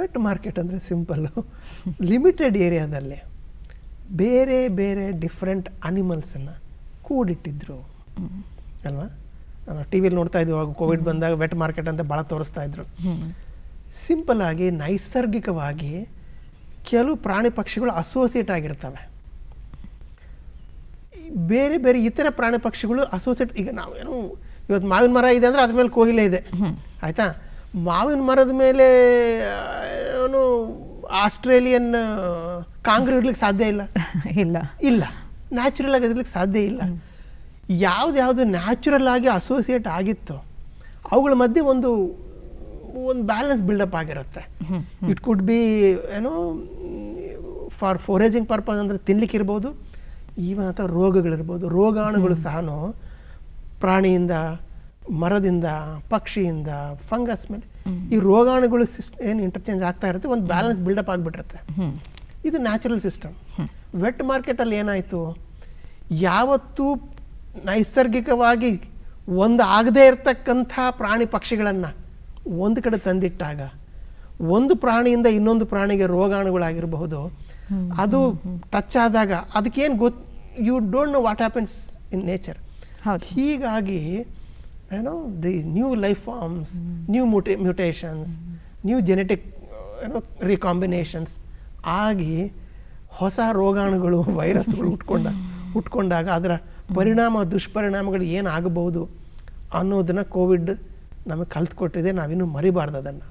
Vet market ಅಂದರೆ simple, limited ಏರಿಯಾದಲ್ಲಿ ಬೇರೆ ಬೇರೆ ಡಿಫ್ರೆಂಟ್ ಅನಿಮಲ್ಸನ್ನು ಕೂಡಿಟ್ಟಿದ್ರು ಅಲ್ವಾ. ನಾವು ಟಿ ವಿಲಿ ನೋಡ್ತಾ ಇದ್ವಿ, ಅವಾಗ ಕೋವಿಡ್ ಬಂದಾಗ ವೆಟ್ ಮಾರ್ಕೆಟ್ ಅಂತ ಭಾಳ ತೋರಿಸ್ತಾ ಇದ್ರು. ಸಿಂಪಲ್ ಆಗಿ ನೈಸರ್ಗಿಕವಾಗಿ ಕೆಲವು ಪ್ರಾಣಿ ಪಕ್ಷಿಗಳು ಅಸೋಸಿಯೇಟ್ ಆಗಿರ್ತವೆ, ಬೇರೆ ಬೇರೆ ಇತರ ಪ್ರಾಣಿ ಪಕ್ಷಿಗಳು ಅಸೋಸಿಯೇಟ್. ಈಗ ನಾವೇನು ಇವತ್ತು ಮಾವಿನ ಮರ ಇದೆ ಅಂದರೆ ಅದ್ರ ಮೇಲೆ ಕೋಗಿಲೆ ಇದೆ ಆಯಿತಾ. ಮಾವಿನ ಮರದ ಮೇಲೆ ಏನು ಆಸ್ಟ್ರೇಲಿಯನ್ ಕಾಂಗ್ರೂ ಇರ್ಲಿಕ್ಕೆ ಸಾಧ್ಯ ಇಲ್ಲ ಇಲ್ಲ ಇಲ್ಲ ನ್ಯಾಚುರಲ್ ಆಗಿ ಇರ್ಲಿಕ್ಕೆ ಸಾಧ್ಯ ಇಲ್ಲ. ಯಾವ್ದು ನ್ಯಾಚುರಲ್ ಆಗಿ ಅಸೋಸಿಯೇಟ್ ಆಗಿತ್ತು ಅವುಗಳ ಮಧ್ಯೆ ಒಂದು ಬ್ಯಾಲೆನ್ಸ್ ಬಿಲ್ಡಪ್ ಆಗಿರುತ್ತೆ. ಇಟ್ ಕುಡ್ ಬಿ ಏನೋ ಫಾರ್ ಫೋರೇಜಿಂಗ್ ಪರ್ಪಸ್ ಅಂದರೆ ತಿನ್ಲಿಕ್ಕೆ ಇರ್ಬೋದು, ಈವನ್ ಅಥವಾ ರೋಗಗಳಿರ್ಬೋದು. ರೋಗಾಣುಗಳು ಸಹ ಪ್ರಾಣಿಯಿಂದ, ಮರದಿಂದ, ಪಕ್ಷಿಯಿಂದ, ಫಂಗಸ್ ಮೇಲೆ ಈ ರೋಗಾಣುಗಳು ಏನು ಇಂಟರ್ಚೇಂಜ್ ಆಗ್ತಾ ಇರುತ್ತೆ, ಒಂದು ಬ್ಯಾಲೆನ್ಸ್ ಬಿಲ್ಡಪ್ ಆಗಿಬಿಟ್ಟಿರುತ್ತೆ. ಇದು ನ್ಯಾಚುರಲ್ ಸಿಸ್ಟಮ್. ವೆಟ್ ಮಾರ್ಕೆಟಲ್ಲಿ ಏನಾಯಿತು, ಯಾವತ್ತೂ ನೈಸರ್ಗಿಕವಾಗಿ ಒಂದು ಆಗದೇ ಇರತಕ್ಕಂಥ ಪ್ರಾಣಿ ಪಕ್ಷಿಗಳನ್ನು ಒಂದು ಕಡೆ ತಂದಿಟ್ಟಾಗ ಒಂದು ಪ್ರಾಣಿಯಿಂದ ಇನ್ನೊಂದು ಪ್ರಾಣಿಗೆ ರೋಗಾಣುಗಳಾಗಿರಬಹುದು, ಅದು ಟಚ್ ಆದಾಗ ಅದಕ್ಕೇನು you don't know what happens in nature. ಹೀಗಾಗಿ ಏನೋ the new life forms, new mutations, new genetic recombinations ಆಗಿ ಹೊಸ ರೋಗಾಣುಗಳು, ವೈರಸ್ಗಳು ಹುಟ್ಕೊಂಡಾಗ ಅದರ ಪರಿಣಾಮ, ದುಷ್ಪರಿಣಾಮಗಳು ಏನಾಗಬಹುದು ಅನ್ನೋದನ್ನು ಕೋವಿಡ್ ನಮಗೆ ಕಲ್ತ್ಕೊಟ್ಟಿದೆ. ನಾವಿನ್ನೂ ಮರಿಬಾರ್ದು ಅದನ್ನು.